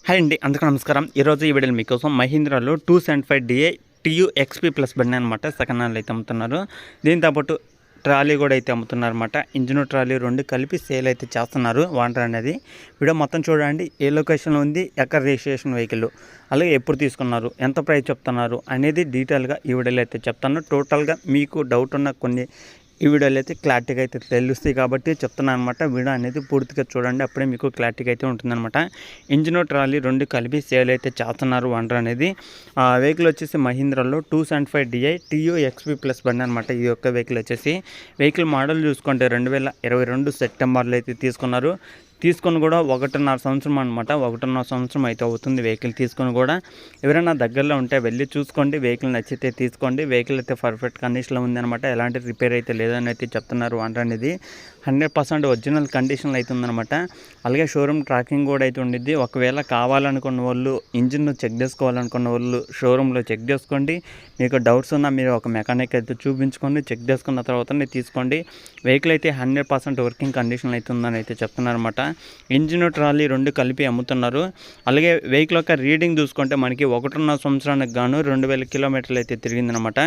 Hi అండి, అందరికీ నమస్కారం. ఈరోజు ఈ వీడియోలో మీకోసం మహీంద్రాలో 275 DI TU XP ప్లస్ బండి అనమాట సెకండ్ హ్యాండ్లో అయితే అమ్ముతున్నారు. దీంతో పాటు ట్రాలీ కూడా అయితే అమ్ముతున్నారు అనమాట. ఇంజిన్ ట్రాలీ రెండు కలిపి సేల్ అయితే చేస్తున్నారు. వాంటర్ అనేది వీడియో మొత్తం చూడండి. ఏ లొకేషన్లో ఉంది, ఎక్కడ రిజిస్ట్రేషన్ వెహికల్, అలాగే ఎప్పుడు తీసుకున్నారు, ఎంత ప్రైస్ చెప్తున్నారు అనేది డీటెయిల్గా ఈ వీడియోలో అయితే చెప్తాను. టోటల్గా మీకు డౌట్ ఉన్న కొన్ని ఈ వీడియోలో అయితే క్లారిటీగా అయితే తెలుస్తాయి కాబట్టి చెప్తున్నాను అనమాట. వీడియో అనేది పూర్తిగా చూడండి, అప్పుడే మీకు క్లారిటీగా అయితే ఉంటుందన్నమాట. ఇంజిన్ ట్రాలీ రెండు కలిపి సేల్ అయితే చేస్తున్నారు వాంటర్ అనేది. వెహికల్ వచ్చేసి మహీంద్రాలో 275 DI TU XP ప్లస్ బండి అనమాట. ఈ యొక్క వెహికల్ వచ్చేసి వెహికల్ మోడల్ చూసుకుంటే 2022 సెప్టెంబర్లో అయితే తీసుకొని కూడా 1.5 సంవత్సరం అనమాట. 1.5 సంవత్సరం అయితే అవుతుంది వెహికల్ తీసుకొని కూడా. ఎవరైనా దగ్గరలో ఉంటే వెళ్ళి చూసుకోండి, వెహికల్ నచ్చితే తీసుకోండి. వెహికల్ అయితే పర్ఫెక్ట్ కండిషన్లో ఉందన్నమాట. ఎలాంటి రిపేర్ అయితే లేదని అయితే చెప్తున్నారు. వాంటర్ అనేది 100% ఒరిజినల్ కండిషన్లో అయితే ఉందన్నమాట. అలాగే షోరూమ్ ట్రాకింగ్ కూడా అయితే ఉండిద్ది. ఒకవేళ కావాలనుకున్న వాళ్ళు, ఇంజిన్ చెక్ చేసుకోవాలనుకున్న వాళ్ళు షోరూంలో చెక్ చేసుకోండి. మీకు డౌట్స్ ఉన్నా మీరు ఒక మెకానిక్ అయితే చూపించుకోండి, చెక్ చేసుకున్న తర్వాతనే తీసుకోండి. వెహికల్ అయితే 100% వర్కింగ్ కండిషన్లో అయితే ఉందని అయితే చెప్తున్నారు అనమాట. ఇంజిన్ ట్రాలీ రెండు కలిపి అమ్ముతున్నారు. అలాగే వెహికల్ యొక్క రీడింగ్ చూసుకుంటే మనకి 1.5 సంవత్సరానికి గాను 2000 కిలోమీటర్లు అయితే తిరిగిందనమాట.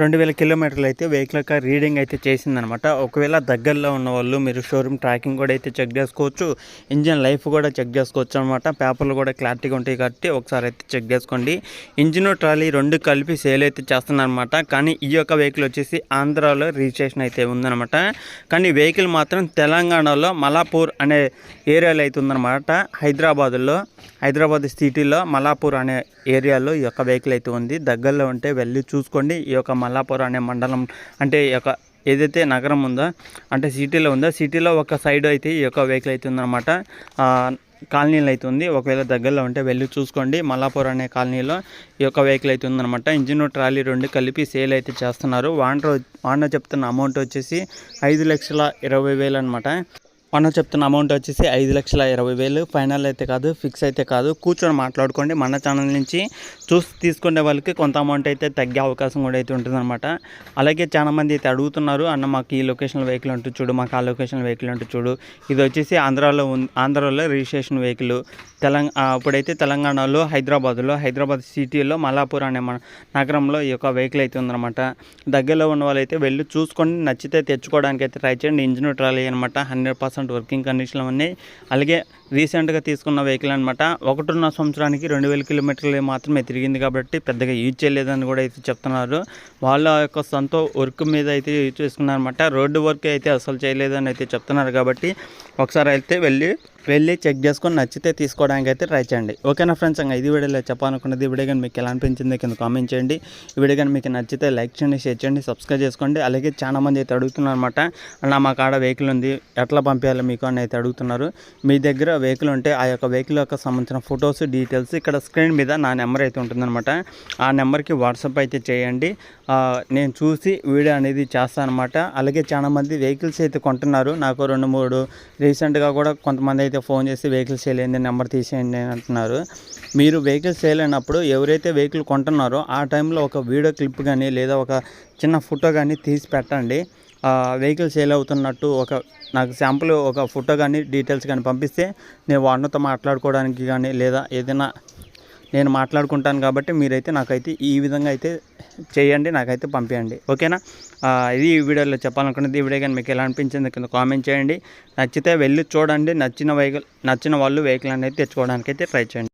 2000 కిలోమీటర్లు అయితే వెహికల్ యొక్క రీడింగ్ అయితే చేసిందనమాట. ఒకవేళ దగ్గరలో ఉన్న వాళ్ళు మీరు షోరూమ్ ట్రాకింగ్ కూడా అయితే చెక్ చేసుకోవచ్చు, ఇంజిన్ లైఫ్ కూడా చెక్ చేసుకోవచ్చు అనమాట. పేపర్లు కూడా క్లారిటీగా ఉంటాయి కాబట్టి ఒకసారి అయితే చెక్ చేసుకోండి. ఇంజిన్ ట్రాలీ రెండు కలిపి సేల్ అయితే చేస్తున్నారనమాట. కానీ ఈ యొక్క వెహికల్ వచ్చేసి ఆంధ్రాలో రిజిస్ట్రేషన్ అయితే ఉందన్నమాట. కానీ వెహికల్ మాత్రం తెలంగాణలో మలాపూర్ అనే ఏరియాలో అయితే ఉందన్నమాట. హైదరాబాద్ సిటీలో మలాపూర్ అనే ఏరియాలో ఈ యొక్క వెహికల్ అయితే ఉంది. దగ్గరలో ఉంటే వెళ్ళి చూసుకోండి. ఈ యొక్క మలాపూర్ అనే మండలం అంటే ఈ యొక్క ఏదైతే నగరం ఉందో అంటే సిటీలో ఉందో, సిటీలో ఒక సైడ్ అయితే ఈ యొక్క వెహికల్ అయితే ఉందన్నమాట. కాలనీలో అయితే ఉంది. ఒకవేళ దగ్గరలో ఉంటే వెళ్ళి చూసుకోండి. మల్లాపూర్ అనే కాలనీలో ఈ యొక్క వెహికల్ అయితే ఉందన్నమాట. ఇంజిన్ ట్రాలీ రెండు కలిపి సేల్ అయితే చేస్తున్నారు. వాండర్ చెప్తున్న అమౌంట్ వచ్చేసి 5,20,000 అనమాట. చెప్తున్న అమౌంట్ వచ్చేసి 5,20,000. ఫైనల్ అయితే కాదు, ఫిక్స్ అయితే కాదు. కూర్చొని మాట్లాడుకోండి. మన ఛానల్ నుంచి చూసి తీసుకునే వాళ్ళకి కొంత అమౌంట్ అయితే తగ్గే అవకాశం కూడా అయితే ఉంటుందన్నమాట. అలాగే చాలామంది అయితే అడుగుతున్నారు, అన్న మాకు ఈ లొకేషన్ వెహికల్ అంటూ చూడు, మాకు ఆ లొకేషన్ వెహికల్ అంటూ చూడు. ఇది వచ్చేసి ఆంధ్రాలో రిజిస్ట్రేషన్ వెహికల్. ఇప్పుడైతే తెలంగాణలో హైదరాబాద్ సిటీలో మలాపూర్ అనే నగరంలో ఈ యొక్క వెహికల్ అయితే ఉందన్నమాట. దగ్గరలో ఉన్న వాళ్ళైతే వెళ్ళి చూసుకొని నచ్చితే తెచ్చుకోవడానికి అయితే ట్రై చేయండి. ఇంజిన్ ట్రాలీ అనమాట, 100% వర్కింగ్ కండిషన్లో ఉన్నాయి. అలాగే రీసెంట్గా తీసుకున్న వెహికల్ అనమాట. 1.5 సంవత్సరానికి 2000 కిలోమీటర్లు మాత్రమే తిరిగింది కాబట్టి పెద్దగా యూజ్ చేయలేదని కూడా అయితే చెప్తున్నారు. వాళ్ళ యొక్క సొంత వర్క్ మీద అయితే యూజ్ చేసుకున్నారనమాట. రోడ్డు వర్క్ అయితే అసలు చేయలేదని అయితే చెప్తున్నారు. కాబట్టి ఒకసారి అయితే వెళ్ళి చెక్ చేసుకొని నచ్చితే తీసుకోవడానికి అయితే ట్రై చేయండి. ఓకేనా ఫ్రెండ్స్, ఇంకా ఇది వీడియోలో చెప్పాలనుకున్నది. ఈ వీడియో కానీ మీకు ఎలా అనిపించింది కింద కామెంట్ చేయండి. ఈ వీడియో కానీ మీకు నచ్చితే లైక్ చేయండి, షేర్ చేయండి, సబ్స్క్రైబ్ చేసుకోండి. అలాగే చాలా మంది అయితే అడుగుతున్నారు అనమాట, అలా మా కాడ వెహికల్ ఉంది, ఎట్లా పంపించాలి మీకు అని అయితే అడుగుతున్నారు. మీ దగ్గర వెహికల్ ఉంటే ఆ యొక్క వెహికల్ యొక్క సంబంధించిన ఫొటోస్, డీటెయిల్స్ ఇక్కడ స్క్రీన్ మీద నా నెంబర్ అయితే ఉంటుందన్నమాట. ఆ నెంబర్కి వాట్సాప్ అయితే చేయండి. నేను చూసి వీడియో అనేది చేస్తాను అనమాట. అలాగే చాలామంది వెహికల్స్ అయితే కొంటున్నారు. నాకు 2-3 రీసెంట్గా కూడా కొంతమంది అయితే ఫోన్ చేసి వెహికల్ సేల్ అయింది, నెంబర్ తీసేయండి అని అంటున్నారు. మీరు వెహికల్ సేల్ అయినప్పుడు ఎవరైతే వెహికల్ కొంటున్నారో ఆ టైంలో ఒక వీడియో క్లిప్ కానీ లేదా ఒక చిన్న ఫోటో కానీ తీసి పెట్టండి. వెహికల్ సేల్ అవుతున్నట్టు నాకు శాంపుల్ ఒక ఫోటో కానీ డీటెయిల్స్ కానీ పంపిస్తే నేను వాడినతో మాట్లాడుకోవడానికి కానీ లేదా ఏదైనా నేను మాట్లాడుకుంటాను. కాబట్టి మీరైతే నాకైతే ఈ విధంగా అయితే చేయండి, నాకైతే పంపించండి. ఓకేనా, ఇది ఈ వీడియోలో చెప్పాలనుకున్నది. ఈ వీడియో కానీ మీకు ఎలా అనిపించింది కింద కామెంట్ చేయండి. నచ్చితే వెళ్ళి చూడండి. నచ్చిన వాళ్ళు వెహికల్ అనేది తెచ్చుకోవడానికి అయితే ట్రై చేయండి.